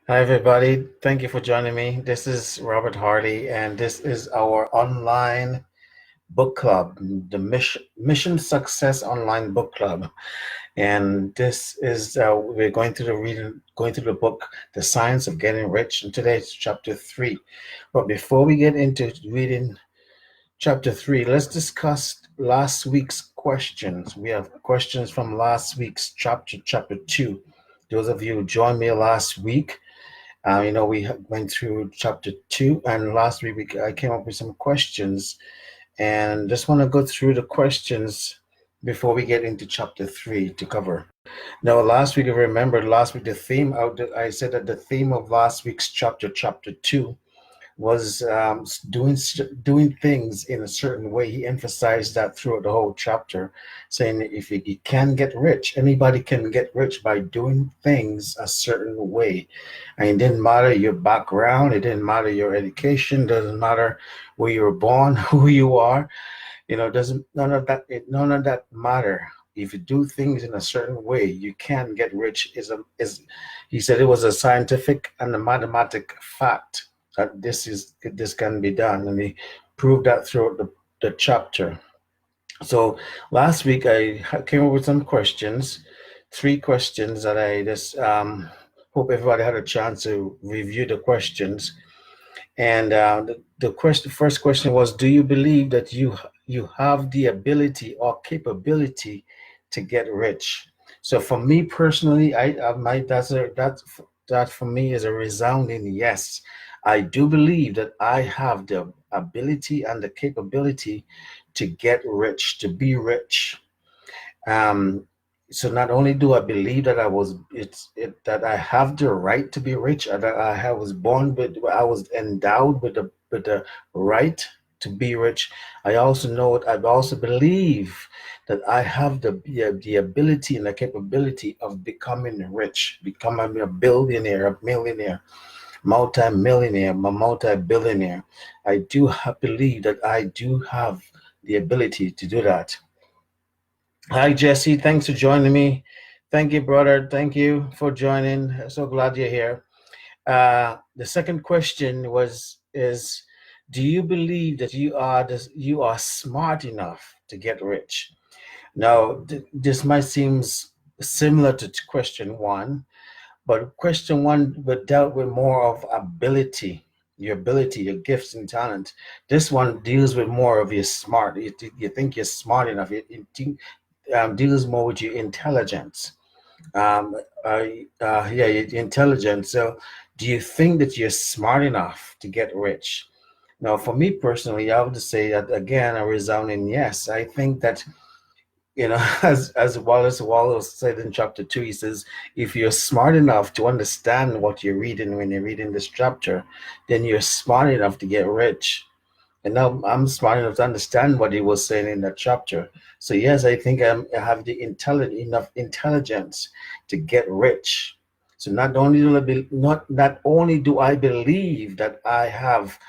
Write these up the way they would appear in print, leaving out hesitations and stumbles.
Hi, everybody. Thank you for joining me. This is Robert Hardy, and this is our online book club, the Mission Success Online Book Club. And this is we're going through the reading, going through the book, The Science of Getting Rich, and today it's chapter 3. But before we get into reading chapter 3, let's discuss last week's questions. We have questions from last week's chapter 2. Those of you who joined me last week, we went through chapter 2, and last week I came up with some questions, and just want to go through the questions before we get into chapter 3 to cover. Now, last week, I remember last week the theme out. I said that the theme of last week's chapter 2, was doing things in a certain way. He emphasized that throughout the whole chapter, saying if you can get rich, anybody can get rich by doing things a certain way. And it didn't matter your background, it didn't matter your education, doesn't matter where you were born, who you are. Doesn't none of that matter. If you do things in a certain way, you can get rich. Is He said it was a scientific and a mathematic fact that this can be done, and he proved that throughout the chapter. So last week I came up with some questions, 3 questions that I just hope everybody had a chance to review the questions. And first question was, do you believe that you have the ability or capability to get rich? So for me personally, that for me is a resounding yes. I do believe that I have the ability and the capability to get rich, to be rich. Um, so not only do I believe that that I have the right to be rich, or that I was endowed with the right to be rich. I also believe that I have the ability and the capability of becoming rich, becoming a billionaire, a millionaire, multi-millionaire, a multi-billionaire. Believe that I do have the ability to do that. Hi, Jesse. Thanks for joining me. Thank you, brother. Thank you for joining. So glad you're here. The second question is, do you believe that you are smart enough to get rich? Now, this might seem similar to question one, but question one dealt with more of ability, your gifts and talent. This one deals with more of your smart. You think you're smart enough. Deals more with your intelligence. Um, your intelligence. So, do you think that you're smart enough to get rich? Now, for me personally, I would say that again, a resounding yes. I think that as Wallace said in chapter 2, he says, if you're smart enough to understand what you're reading when you're reading this chapter, then you're smart enough to get rich. And now I'm smart enough to understand what he was saying in that chapter. So yes, I think I have the enough intelligence to get rich. So not only do I believe that I have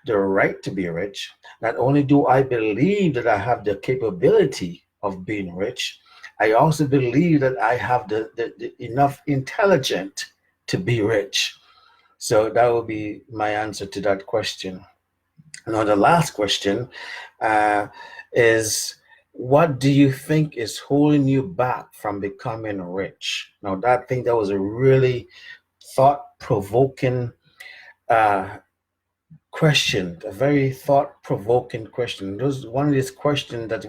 the right to be rich, not only do I believe that I have the capability of being rich, I also believe that I have the enough intelligence to be rich. So that would be my answer to that question. Now, the last question uh, is, what do you think is holding you back from becoming rich? Now, that was a really thought-provoking uh, question, a very thought-provoking question. Those one of these questions that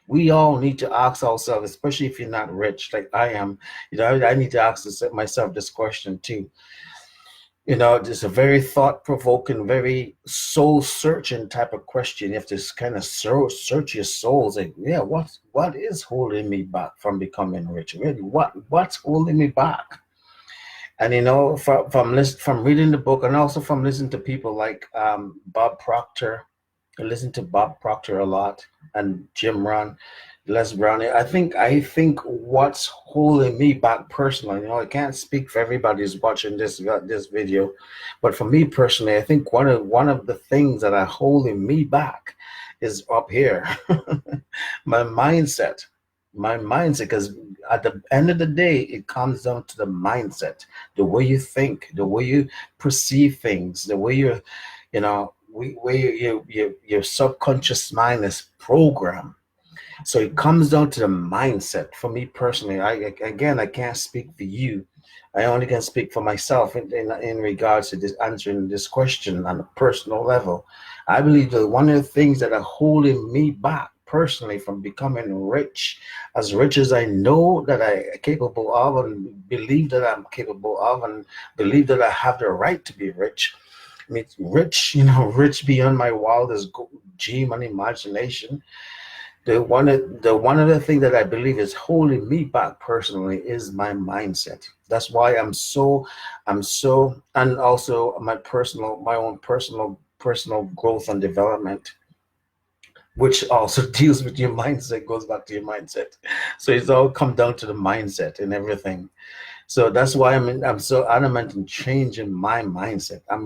we all need to ask ourselves, especially if you're not rich, like I am. I need to ask myself this question too. It's a very thought-provoking, very soul-searching type of question. You have to kind of search your soul. Like, yeah, what is holding me back from becoming rich? Really, what's holding me back? And from reading the book, and also from listening to people like Bob Proctor. I listen to Bob Proctor a lot, and Jim Rohn, Les Brown. I think what's holding me back personally, I can't speak for everybody who's watching this video, but for me personally, I think one of the things that are holding me back is up here, my mindset. My mindset, because at the end of the day, it comes down to the mindset, the way you think, the way you perceive things, the way you know, way your subconscious mind is programmed. So it comes down to the mindset. For me personally, again, I can't speak for you. I only can speak for myself in regards to this answering this question on a personal level. I believe that one of the things that are holding me back personally from becoming rich as I know that I am capable of and believe that I'm capable of and believe that I have the right to be rich. I mean, rich, rich beyond my wildest dream and imagination. The one of the thing that I believe is holding me back personally is my mindset. That's why I'm so and also my own personal growth and development, which also deals with your mindset, goes back to your mindset. So it's all come down to the mindset and everything. So that's why I'm so adamant in changing my mindset. I'm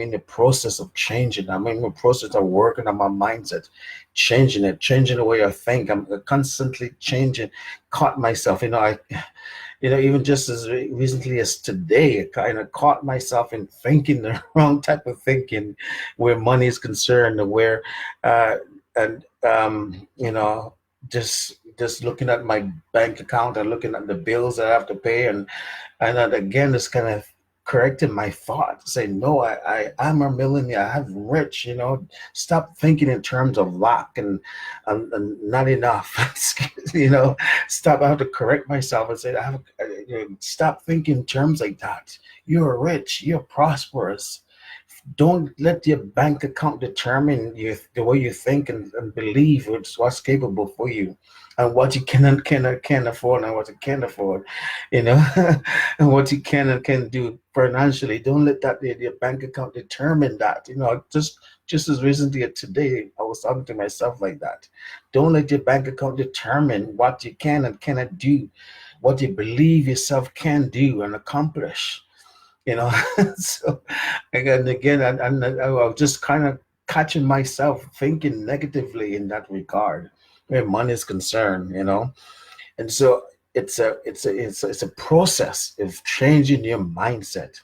in the process of changing. I'm in the process of working on my mindset, changing the way I think. I'm constantly changing. Caught myself, even just as recently as today, I kind of caught myself in thinking the wrong type of thinking, where money is concerned, where, uh, and just looking at my bank account and looking at the bills that I have to pay, and then again, it's kind of correcting my thought, say, no, I'm a millionaire, I'm rich, stop thinking in terms of lack and not enough. Stop. I have to correct myself and say, stop thinking in terms like that. You're rich, you're prosperous. Don't let your bank account determine the way you think and believe it's what's capable for you, and what you can afford and what you can't afford, you know, and what you can and can do financially. Don't let that your bank account determine that. Just as recently today, I was talking to myself like that. Don't let your bank account determine what you can and cannot do, what you believe yourself can do and accomplish. you know so again, I was just kind of catching myself thinking negatively in that regard where money is concerned. And so it's a process of changing your mindset.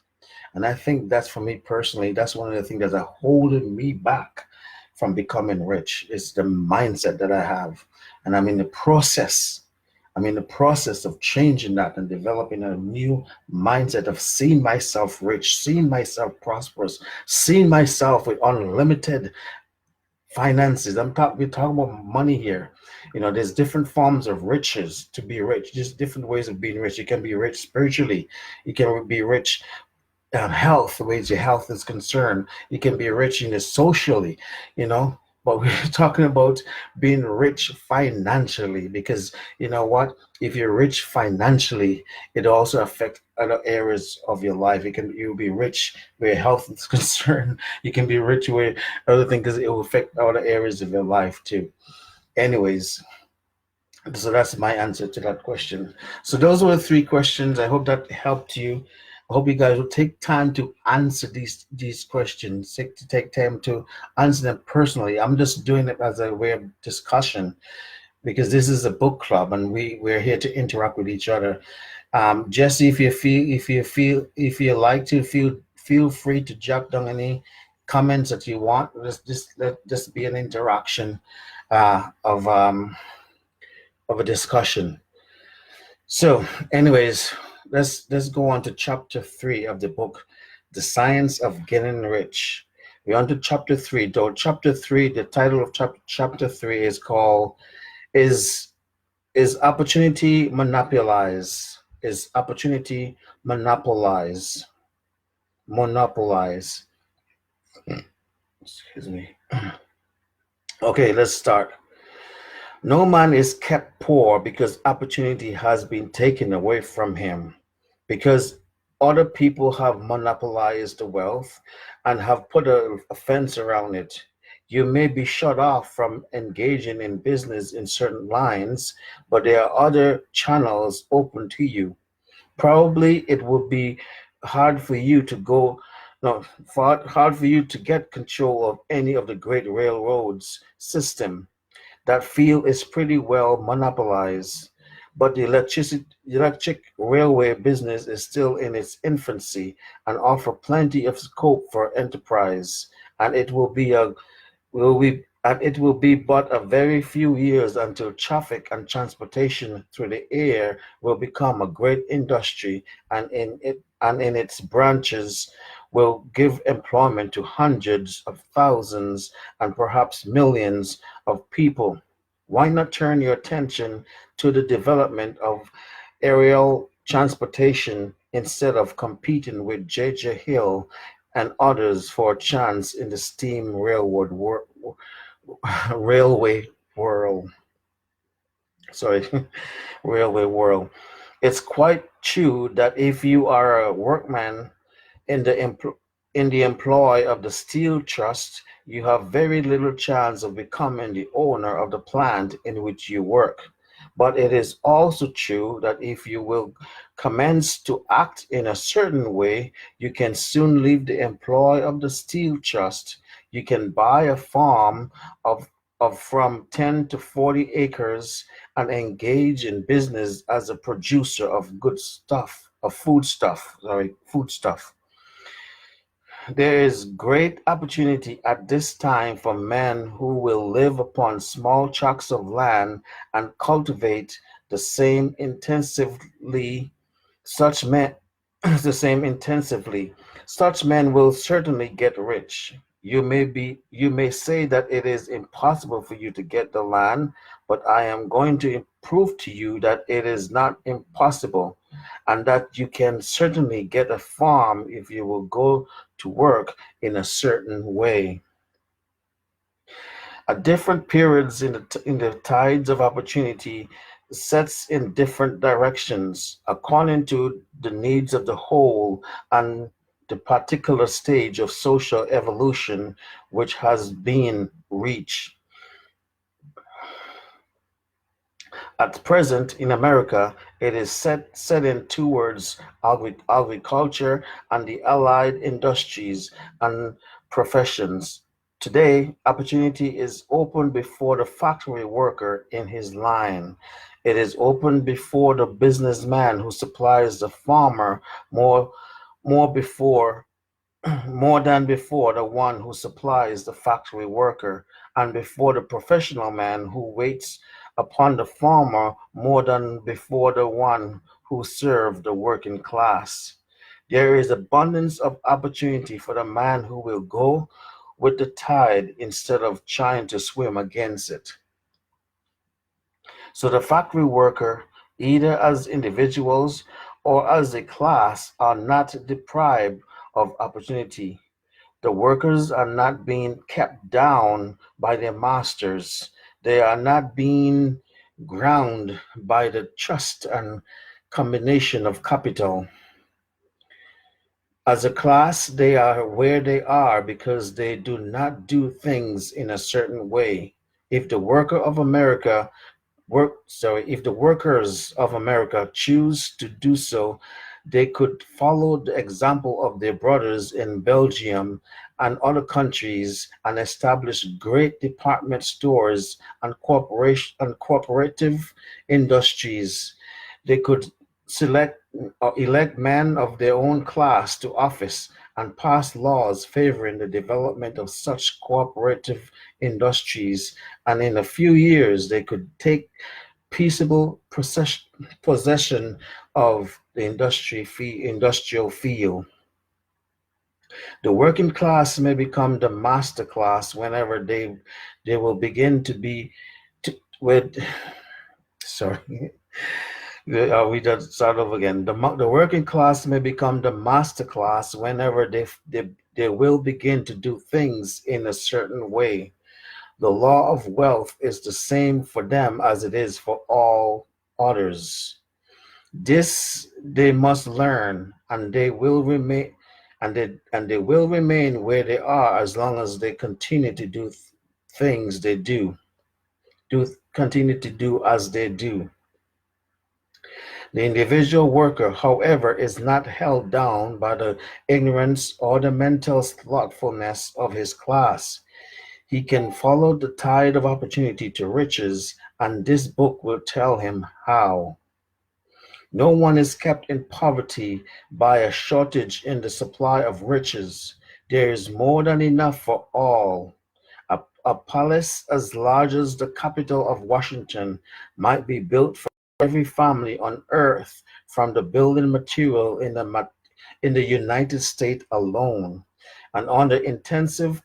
And I think that's, for me personally, that's one of the things that are holding me back from becoming rich, is the mindset that I have. And I'm in the process of changing that and developing a new mindset of seeing myself rich, seeing myself prosperous, seeing myself with unlimited finances. We're talking about money here. There's different forms of riches to be rich. Just different ways of being rich. You can be rich spiritually. You can be rich health, the ways your health is concerned. You can be rich in it socially, you know. But we're talking about being rich financially, because you know what? If you're rich financially, it also affects other areas of your life. You'll be rich where health is concerned. You can be rich where other things, because it will affect other areas of your life too. Anyways, so that's my answer to that question. So those were the three questions. I hope that helped you. I hope you guys will take time to answer these questions, take time to answer them personally. I'm just doing it as a way of discussion, because this is a book club and we're here to interact with each other. Jesse, if you like to, feel free to jot down any comments that you want. Let this be an interaction of a discussion. So, anyways, let's go on to chapter 3 of the book, The Science of Getting Rich. We're on to chapter 3. Though chapter 3, the title of chapter 3 is called Is Opportunity Monopolized? Is Opportunity Monopolized? Monopolize. Excuse me. Okay, let's start. No man is kept poor because opportunity has been taken away from him, because other people have monopolized the wealth and have put a fence around it. You may be shut off from engaging in business in certain lines, but there are other channels open to you. Probably it would be hard for you to go, no, hard for you to get control of any of the great railroads system. That field is pretty well monopolized, but the electric railway business is still in its infancy and offer plenty of scope for enterprise. And it will be but a very few years until traffic and transportation through the air will become a great industry, and in its branches will give employment to hundreds of thousands and perhaps millions of people. Why not turn your attention to the development of aerial transportation instead of competing with J.J. Hill and others for a chance in the steam railway world? Sorry, railway world. It's quite true that if you are a workman in in the employ of the Steel Trust, you have very little chance of becoming the owner of the plant in which you work. But it is also true that if you will commence to act in a certain way, you can soon leave the employ of the Steel Trust. You can buy a farm of of from 10 to 40 acres and engage in business as a producer of good stuff, of food stuff. There is great opportunity at this time for men who will live upon small tracts of land and cultivate the same intensively. Such men, the same intensively. Such men will certainly get rich. You may say that it is impossible for you to get the land, but I am going to prove to you that it is not impossible, and that you can certainly get a farm if you will go to work in a certain way. At different periods in the tides of opportunity sets in different directions according to the needs of the whole and the particular stage of social evolution which has been reached. At present in America, it is set in towards agriculture and the allied industries and professions. Today, opportunity is open before the factory worker in his line. It is open before the businessman who supplies the farmer more more before more than before the one who supplies the factory worker, and before the professional man who waits upon the farmer more than before the one who serves the working class. There is abundance of opportunity for the man who will go with the tide instead of trying to swim against it. So the factory worker, either as individuals or as a class, are not deprived of opportunity. The workers are not being kept down by their masters. They are not being ground by the trust and combination of capital. As a class, they are where they are because they do not do things in a certain way. If the worker of America if the workers of America choose to do so, they could follow the example of their brothers in Belgium and other countries and establish great department stores and corporation and cooperative industries. They could select or elect men of their own class to office and pass laws favoring the development of such cooperative industries, and in a few years they could take peaceable possession of the industrial field. The working class may become the master class whenever they will begin to be to, with sorry. We just start over again. The working class may become the master class whenever they will begin to do things in a certain way. The law of wealth is the same for them as it is for all others. This they must learn, and they will remain where they are as long as they continue to do things they do continue to do as they do. The individual worker, however, is not held down by the ignorance or the mental slothfulness of his class. He can follow the tide of opportunity to riches, and this book will tell him how. No one is kept in poverty by a shortage in the supply of riches. There is more than enough for all. A palace as large as the capital of Washington might be built for every family on earth from the building material in the United States alone. And under intensive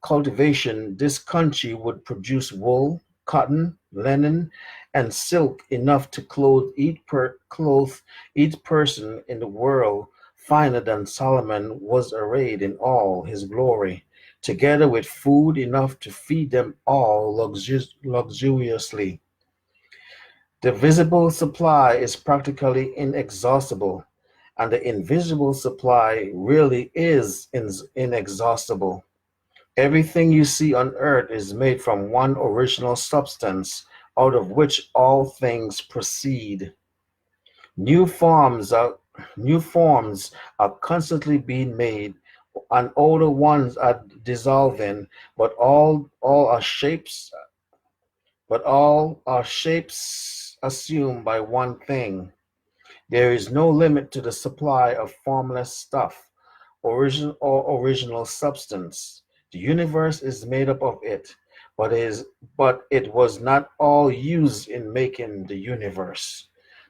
cultivation, this country would produce wool, cotton, linen, and silk enough to clothe each person in the world finer than Solomon was arrayed in all his glory, together with food enough to feed them all luxuriously. The visible supply is practically inexhaustible, and the invisible supply really is inexhaustible. Everything you see on earth is made from one original substance, out of which all things proceed. New forms are New forms are constantly being made, and older ones are dissolving, but all are shapes assumed by one thing. There is no limit to the supply of formless stuff, original substance. The universe is made up of it, but it was not all used in making the universe.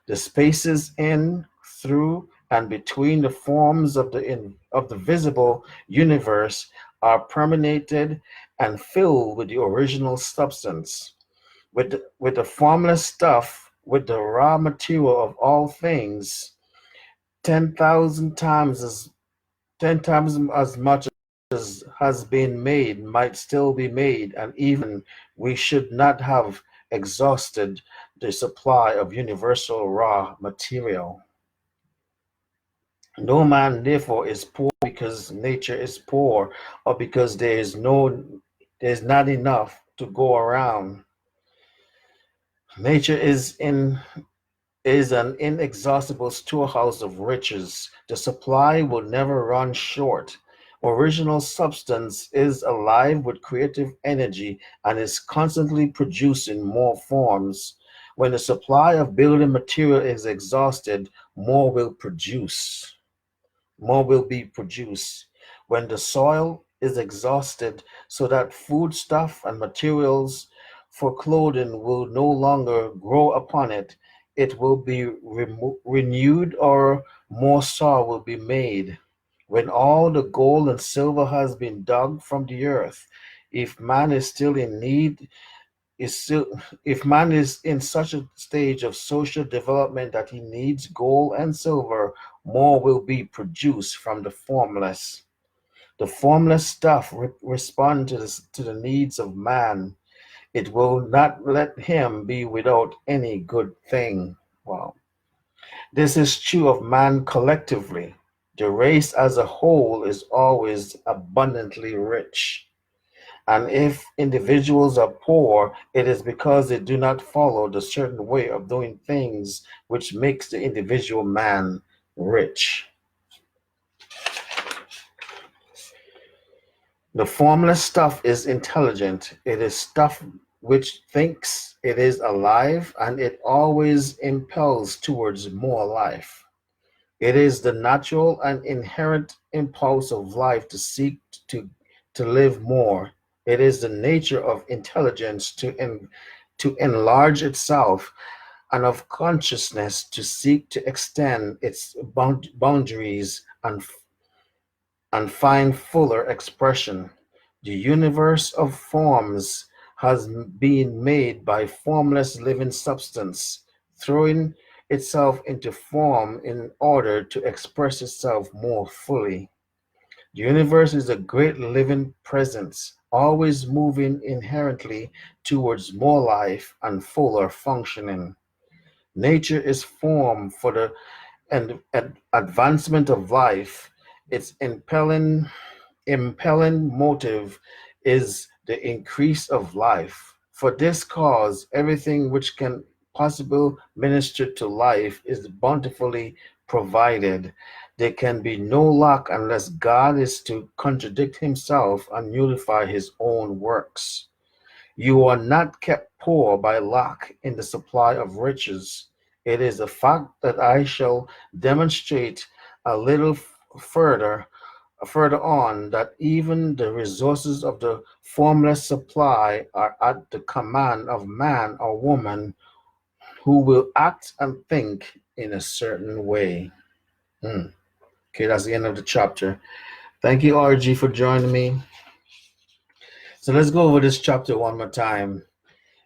The spaces in, through, and between the forms of the visible universe are permeated and filled with the original substance. With the formless stuff, with the raw material of all things, 10,000 times as 10 times as much as has been made might still be made, and even we should not have exhausted the supply of universal raw material. No man therefore is poor because nature is poor, or because there's not enough to go around. Nature is an inexhaustible storehouse of riches. The supply will never run short. Original substance is alive with creative energy and is constantly producing more forms. When the supply of building material is exhausted, more will produce more will be produced. When the soil is exhausted, so that foodstuff and materials for clothing will no longer grow upon it, it will be renewed, or more soil will be made. When all the gold and silver has been dug from the earth, if man is still in need, is still if man is in such a stage of social development that he needs gold and silver, more will be produced from the formless. The formless stuff respond to the needs of man. It will not let him be without any good thing. Wow. This is true of man collectively. The race as a whole is always abundantly rich. And if individuals are poor, it is because they do not follow the certain way of doing things which makes the individual man rich. The formless stuff is intelligent. It is stuff which thinks, it is alive, and it always impels towards more life. It is the natural and inherent impulse of life to seek to, to live more. It is the nature of intelligence to enlarge itself, and of consciousness to seek to extend its boundaries and find fuller expression. The universe of forms has been made by formless living substance, throwing itself into form in order to express itself more fully. The universe is a great living presence, always moving inherently towards more life and fuller functioning. Nature is formed for the advancement of life. Its impelling motive is the increase of life. For this cause, everything which can possibly minister to life is bountifully provided, There can be no lack unless God is to contradict himself and nullify his own works. You are not kept poor by lack in the supply of riches. It is a fact that I shall demonstrate a little further on that even the resources of the formless supply are at the command of man or woman who will act and think in a certain way. Hmm. Okay, that's the end of the chapter. Thank you, RG, for joining me. So let's go over this chapter one more time.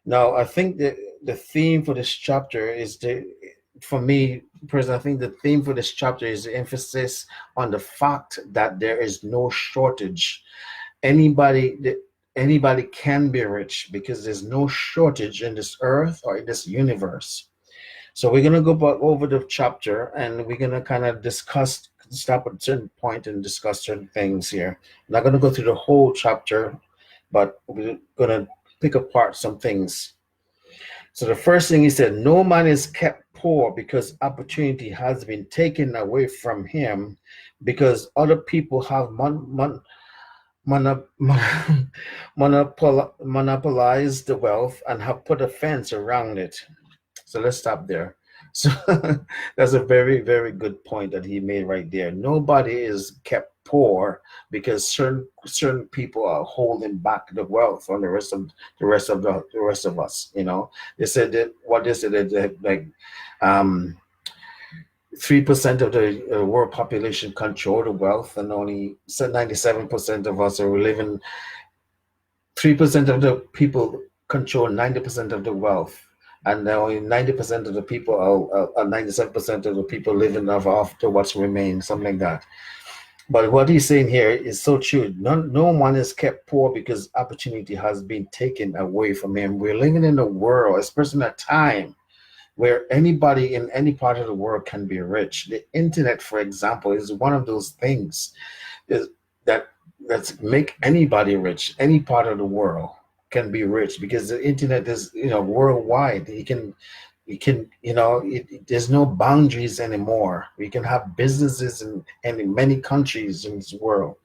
Now, I think that the theme for this chapter is for me, personally, I think the theme for this chapter is the emphasis on the fact that there is no shortage. Anybody, anybody can be rich because there's no shortage in this earth or in this universe. So we're gonna go back over the chapter and we're gonna kind of stop at a certain point and discuss certain things here. I'm not gonna go through the whole chapter, but we're gonna pick apart some things. So the first thing he said, no man is kept poor because opportunity has been taken away from him because other people have monopolized the wealth and have put a fence around it. So let's stop there. So that's a very, very good point that he made right there. Nobody is kept poor because certain people are holding back the wealth from the rest of us. You know, they said that what they said that like 3% of the world population control the wealth, and only 97% of us are living. 3% of the people control 90% of the wealth, and only 90% of the people are 97% of the people living off to what's remained, something like that. But what he's saying here is so true. No one is kept poor because opportunity has been taken away from him. We're living in a world, especially in a time where anybody in any part of the world can be rich. The internet, for example, is one of those things is that that's make anybody rich. Any part of the world can be rich because the internet is worldwide. There's no boundaries anymore. We can have businesses in many countries in this world.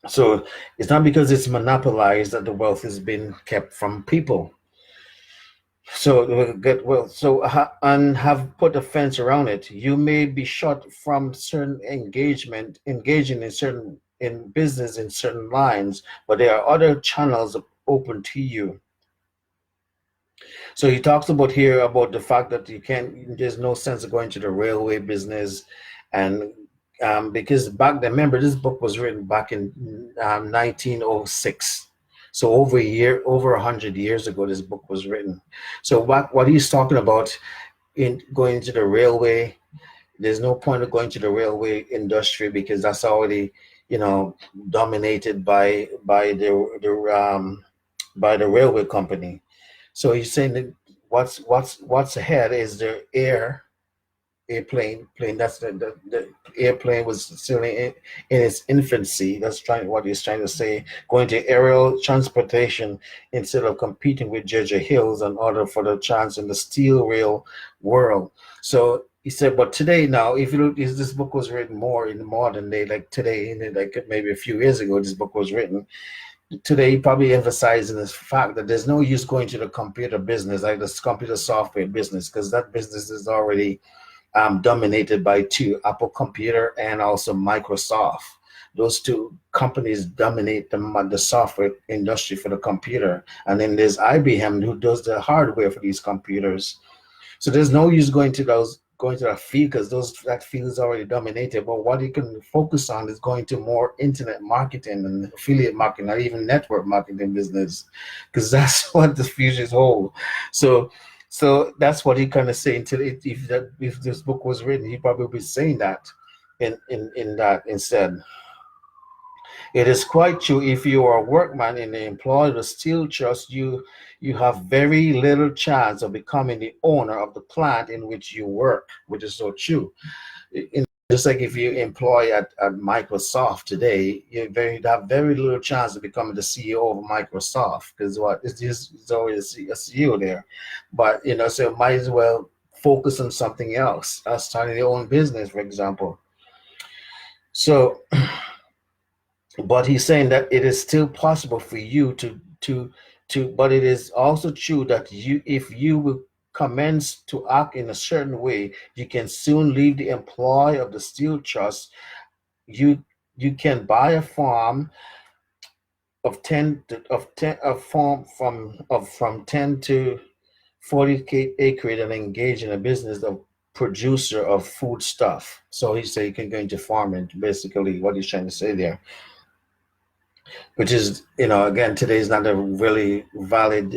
So it's not because it's monopolized that the wealth has been kept from people. So and have put a fence around it. You may be shut from certain engaging in business in certain lines, but there are other channels open to you. So he talks about here about the fact that there's no sense of going to the railway business, and because back then, remember this book was written back in 1906. So over 100 years ago, this book was written. So what he's talking about in going to the railway, there's no point of going to the railway industry because that's already, dominated by the railway company. So he's saying that what's ahead is the airplane plane. That's the airplane was still in its infancy. That's what he's trying to say. Going to aerial transportation instead of competing with Georgia Hills in order for the chance in the steel rail world. So he said, but today now, if you look, this book was written more in the modern day, like today, like maybe a few years ago, this book was written. Today, probably emphasizing the fact that there's no use going to the computer business, like this computer software business, because that business is already dominated by two, Apple Computer and also Microsoft. Those two companies dominate the software industry for the computer. And then there's IBM who does the hardware for these computers. So there's no use going to that field because that field is already dominated. But what you can focus on is going to more internet marketing and affiliate marketing, not even network marketing business, because that's what the future holds. So that's what he kind of saying. If this book was written, he probably would be saying that in that instead. It is quite true. If you are a workman in the employ of the steel trust, you have very little chance of becoming the owner of the plant in which you work, which is so true. Just like if you employ at Microsoft today, you have very little chance of becoming the CEO of Microsoft because it's always a CEO there. But so might as well focus on something else, starting your own business, for example. So, but he's saying that it is still possible for you to but it is also true that you if you will commence to act in a certain way, you can soon leave the employ of the steel trust. You can buy a farm of 10 of farm from 10 to 40 acres and engage in a business of producer of food stuff. So he said you can go into farming, basically what he's trying to say there, which is, again, today is not a really valid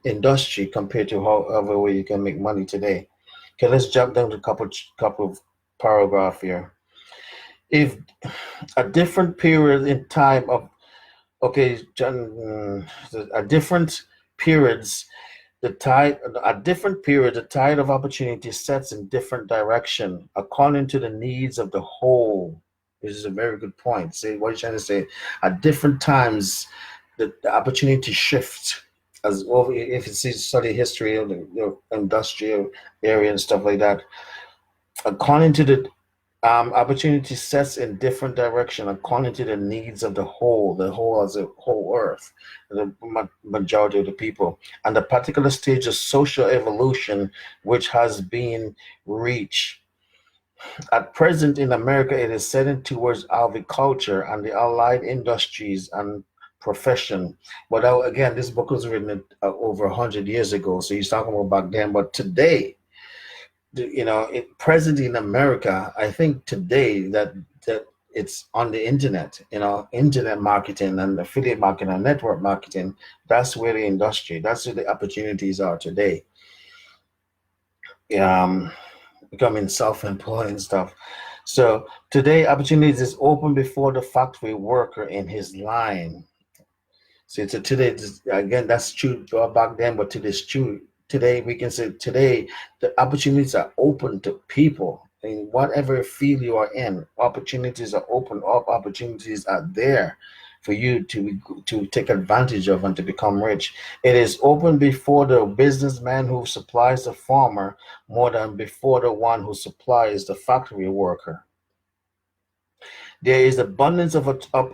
industry compared to however way you can make money today. Okay, let's jump down to a couple of paragraph here. If a different period in time of okay, John, a different periods the tide at different periods, the tide of opportunity sets in different direction according to the needs of the whole. This is a very good point. Say what you're trying to say. At different times, the opportunity shifts. As over, if you see study history of the industrial area and stuff like that, according to the opportunity sets in different direction according to the needs of the whole as a whole earth, the majority of the people, and the particular stage of social evolution which has been reached. At present in America, it is heading towards agriculture and the allied industries and profession. But again, this book was written over 100 years ago, so he's talking about back then. But today, present in America, I think today that it's on the internet, internet marketing and affiliate marketing and network marketing. That's where the industry, that's where the opportunities are today. Um, Becoming self-employed and stuff. So today, opportunities is open before the factory worker in his line. So today, again, that's true back then, but today's true. Today, we can say today the opportunities are open to people in whatever field you are in. Opportunities are open up. Opportunities are there for you to take advantage of and to become rich. It is open before the businessman who supplies the farmer more than before the one who supplies the factory worker. There is abundance of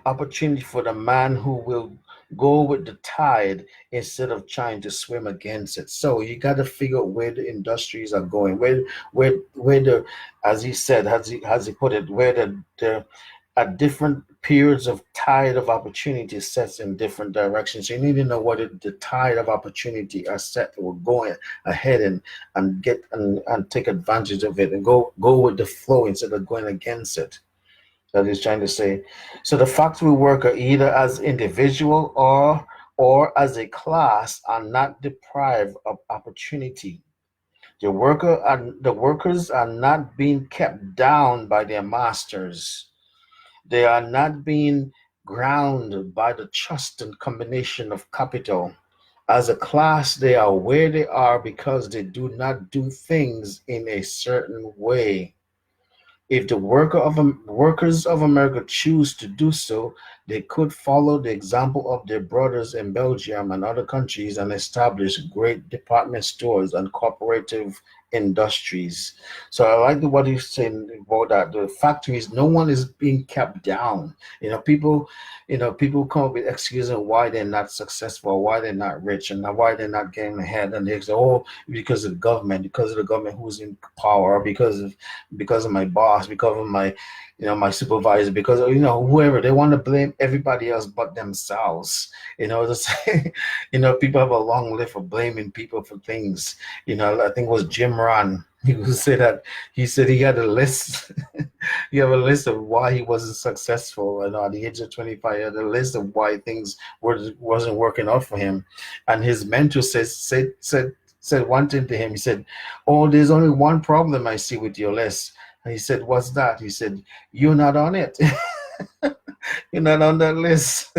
opportunity for the man who will go with the tide instead of trying to swim against it. So you got to figure out where the industries are going, where the, as he said, has he put it, where the at different periods of tide of opportunity sets in different directions. You need to know what the tide of opportunity are set or going ahead and get and take advantage of it and go with the flow instead of going against it. That he's trying to say. So the factory worker, either as individual or as a class, are not deprived of opportunity. The workers are not being kept down by their masters. They are not being grounded by the trust and combination of capital. As a class, they are where they are because they do not do things in a certain way. If the workers of America choose to do so, they could follow the example of their brothers in Belgium and other countries and establish great department stores and cooperative industries. So I like what he's saying about that. The factories, no one is being kept down. People come up with excuses on why they're not successful, why they're not rich, and why they're not getting ahead. And they say, "Oh, because of the government who's in power, because of my boss, because of my supervisor, because of whoever." They want to blame everybody else but themselves. To say, people have a long list of blaming people for things. I think it was Jim Rohn. He said he had a list. He had a list of why he wasn't successful. And at the age of 25, he had a list of why things wasn't working out for him. And his mentor said one thing to him. He said, "Oh, there's only one problem I see with your list." And he said, "What's that?" He said, "You're not on it." You're not on that list.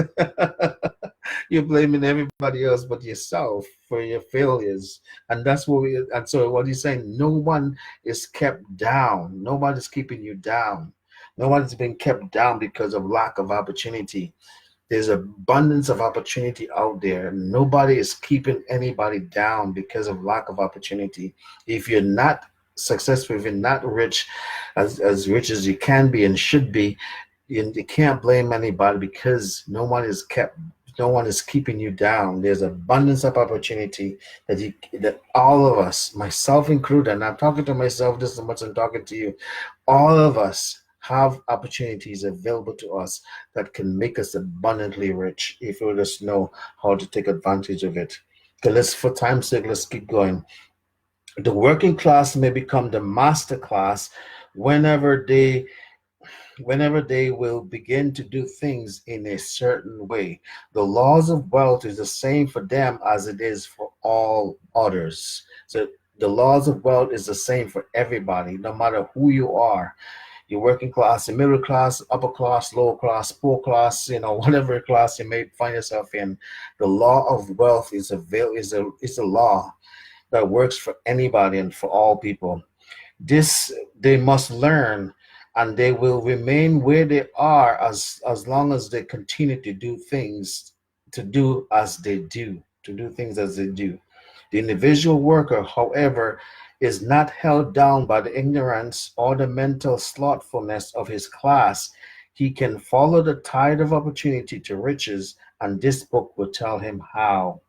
You're blaming everybody else but yourself for your failures. And so what he's saying, no one is kept down. Nobody's keeping you down. No one's been kept down because of lack of opportunity. There's abundance of opportunity out there. Nobody is keeping anybody down because of lack of opportunity. If you're not successful, if you're not rich, as rich as you can be and should be, you can't blame anybody because no one is keeping you down. There's abundance of opportunity that all of us, myself included, and I'm talking to myself just as much as I'm talking to you, all of us have opportunities available to us that can make us abundantly rich if we just know how to take advantage of it. Okay, for time's sake, let's keep going. The working class may become the master class whenever they will begin to do things in a certain way. The laws of wealth is the same for them as it is for all others. So the laws of wealth is the same for everybody, no matter who you are. Your working class, your middle class, upper class, lower class, poor class, whatever class you may find yourself in. The law of wealth is a law that works for anybody and for all people. This they must learn, and they will remain where they are as long as they continue to do things as they do. The individual worker, however, is not held down by the ignorance or the mental slothfulness of his class. He can follow the tide of opportunity to riches, and this book will tell him how.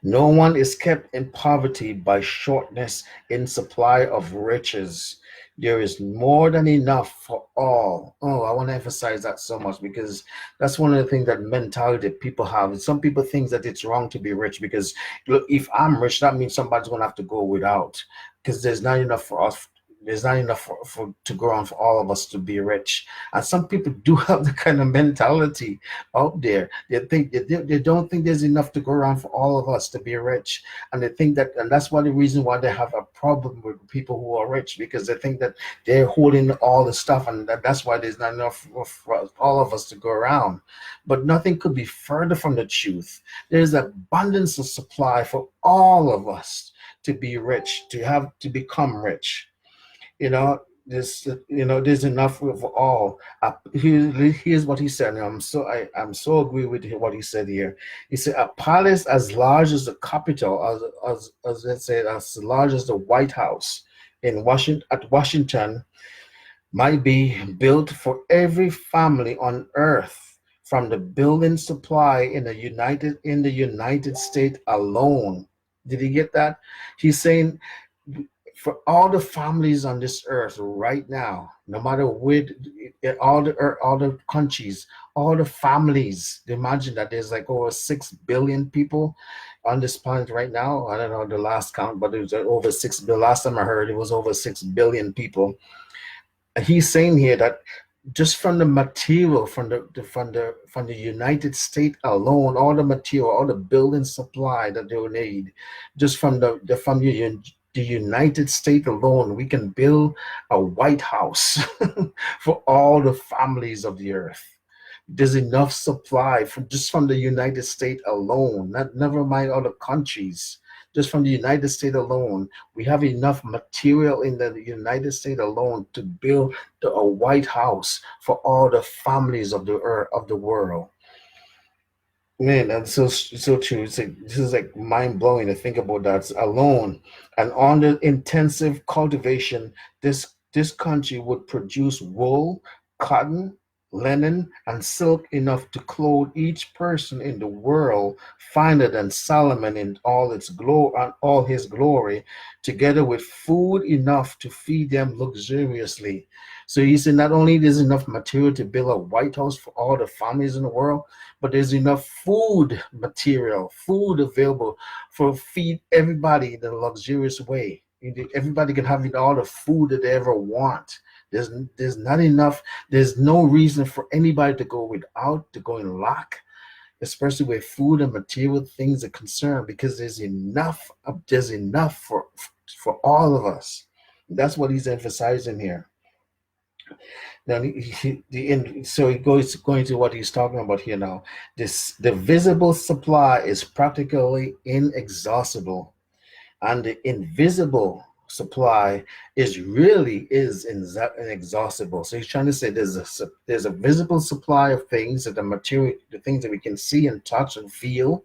No one is kept in poverty by shortness in supply of riches. There is more than enough for all. Oh, I want to emphasize that so much because that's one of the things that mentality people have. Some people think that it's wrong to be rich because look, if I'm rich, that means somebody's going to have to go without because there's not enough for us. There's not enough to go on for all of us to be rich. And some people do have the kind of mentality out there. They don't think there's enough to go around for all of us to be rich, and they think that, and that's the reason why they have a problem with people who are rich because they think that they're holding all the stuff, and that's why there's not enough for all of us to go around. But nothing could be further from the truth. There's abundance of supply for all of us to be rich, to become rich. you know there's enough for all. Here's what he said, and I'm so agree with what he said here. He said a palace as large as the Capitol, as let's say as large as the White House in Washington might be built for every family on earth from the building supply in the United States alone. Did you get that? He's saying for all the families on this earth right now, no matter where, all the countries, all the families. Imagine that there's like over 6 billion people on this planet right now. I don't know the last count, but it was over 6 billion. Last time I heard, it was over 6 billion people. He's saying here that just from the material from the United States alone, all the material, all the building supply that they will need, just from the United States alone, we can build a White House for all the families of the earth. There's enough supply from the United States alone, never mind other countries. Just from the United States alone, we have enough material in the United States alone to build a White House for all the families of the earth, of the world. Man, that's so true. This is like mind blowing to think about that alone. And on the intensive cultivation, this country would produce wool, cotton, linen, and silk enough to clothe each person in the world, finer than Solomon in all his glory, together with food enough to feed them luxuriously. So he said not only there's enough material to build a White House for all the families in the world, but there's enough food available for feed everybody in a luxurious way. Everybody can have all the food that they ever want. There's not enough. There's no reason for anybody to go without, to go in lack, especially where food and material things are concerned, because there's enough. There's enough for all of us. That's what he's emphasizing here. Now, so he goes going to what he's talking about here now. The visible supply is practically inexhaustible, and the invisible supply is inexhaustible. So he's trying to say there's a visible supply of things, that the material, the things that we can see and touch and feel,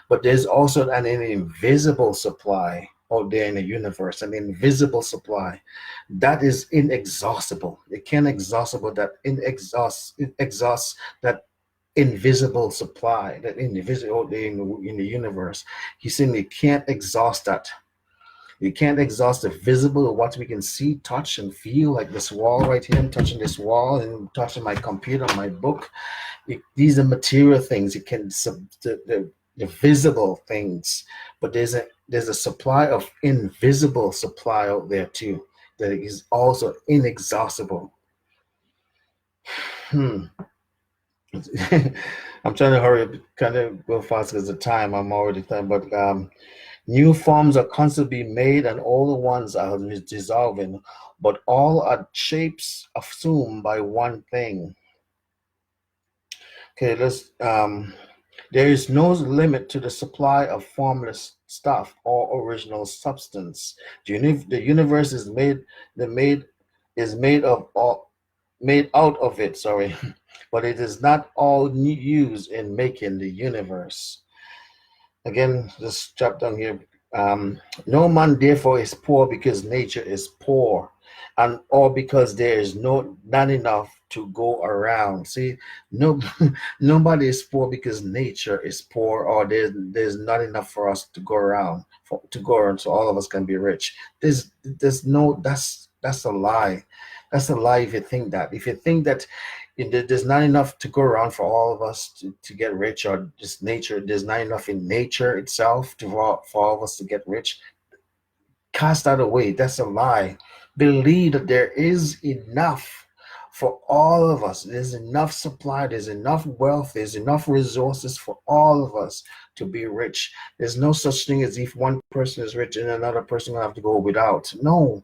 but there's also an invisible supply out there in the universe, an invisible supply that is inexhaustible. It can't exhaustible that it exhausts that invisible supply, that invisible out there in the universe. He's saying you can't exhaust that. You can't exhaust the visible, what we can see, touch, and feel, like this wall right here. I'm touching this wall and touching my computer, my book. These are material things. You can the visible things, but there's a supply of invisible supply out there too that is also inexhaustible. Hmm. I'm trying to hurry up, kind of go fast because of time. I'm already done, but new forms are constantly being made, and older ones are dissolving, but all are shapes assumed by one thing. Okay, let's there is no limit to the supply of formless stuff or original substance. The universe is made of all made out of it, sorry, but it is not all used in making the universe. Again, this chapter down here. No man therefore is poor because nature is poor, and or because there is not enough to go around. See, no nobody is poor because nature is poor, or there's not enough for us to go around so all of us can be rich. There's no that's a lie. That's a lie if you think that. If you think that there's not enough to go around for all of us to get rich, or just nature, there's not enough in nature itself for all of us to get rich, cast that away. That's a lie. Believe that there is enough for all of us. There's enough supply, there's enough wealth, there's enough resources for all of us to be rich. There's no such thing as if one person is rich and another person will have to go without. No,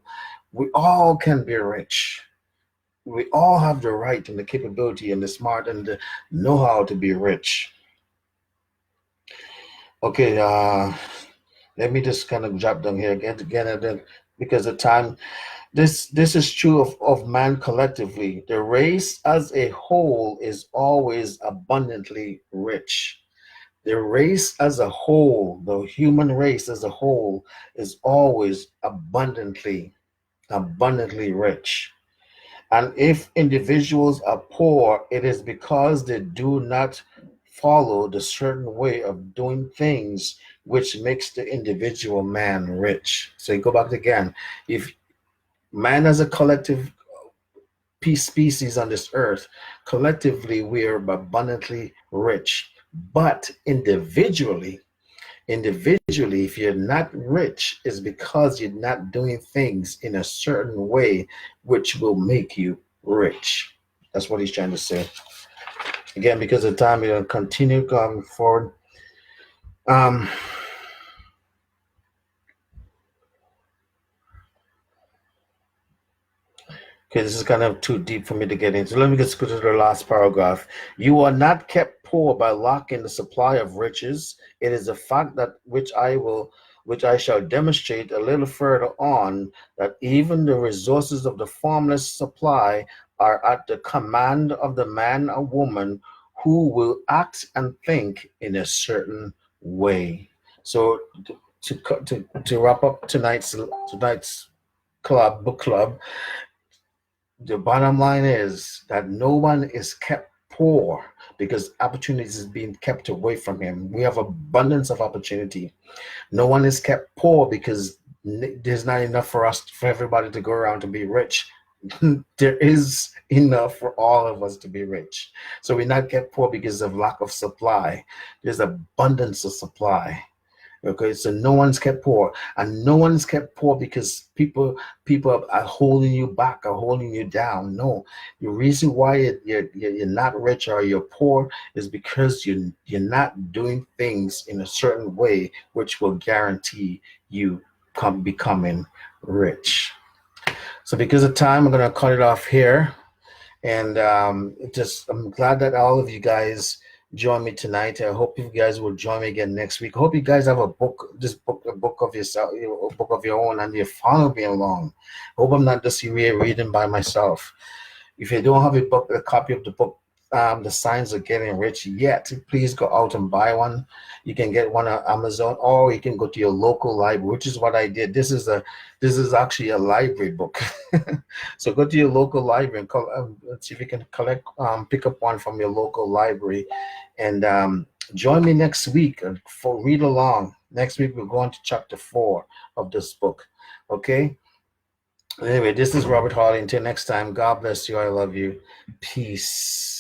we all can be rich. We all have the right and the capability and the smart and the know-how to be rich. Okay, let me just kind of drop down here again and then, because of time. This is true of man collectively. The race as a whole is always abundantly rich. The race as a whole, the human race as a whole, is always abundantly rich. And if individuals are poor, it is because they do not follow the certain way of doing things which makes the individual man rich. So you go back again. If man as a collective species on this earth, collectively we are abundantly rich. But individually, if you're not rich, it's because you're not doing things in a certain way which will make you rich. That's what he's trying to say. Again, because of time, we're going to continue going forward. Okay, this is kind of too deep for me to get into. Let me just go to the last paragraph. You are not kept poor by lacking the supply of riches. It is a fact that which I shall demonstrate a little further on, that even the resources of the formless supply are at the command of the man or woman who will act and think in a certain way. So to wrap up tonight's book club, the bottom line is that no one is kept poor because opportunities is being kept away from him. We have abundance of opportunity. No one is kept poor because there's not enough for everybody to go around to be rich. There is enough for all of us to be rich. So we're not kept poor because of lack of supply. There's abundance of supply. Okay, so no one's kept poor, and no one's kept poor because people are holding you back or holding you down. No, the reason why you're not rich or you're poor is because you're not doing things in a certain way which will guarantee you becoming rich. So because of time, I'm gonna cut it off here, and I'm glad that all of you guys join me tonight. I hope you guys will join me again next week. I hope you guys have a book of yourself, a book of your own, and you follow me along. I hope I'm not just here reading by myself. If you don't have a copy of the book, the signs of getting rich yet, please go out and buy one. You can get one on Amazon, or you can go to your local library, which is what I did. This is actually a library book. So go to your local library and see if you can pick up one from your local library, and join me next week for read along. Next week we're going to chapter 4 of this book. Okay. Anyway, this is Robert Harley. Until next time, God bless you. I love you. Peace.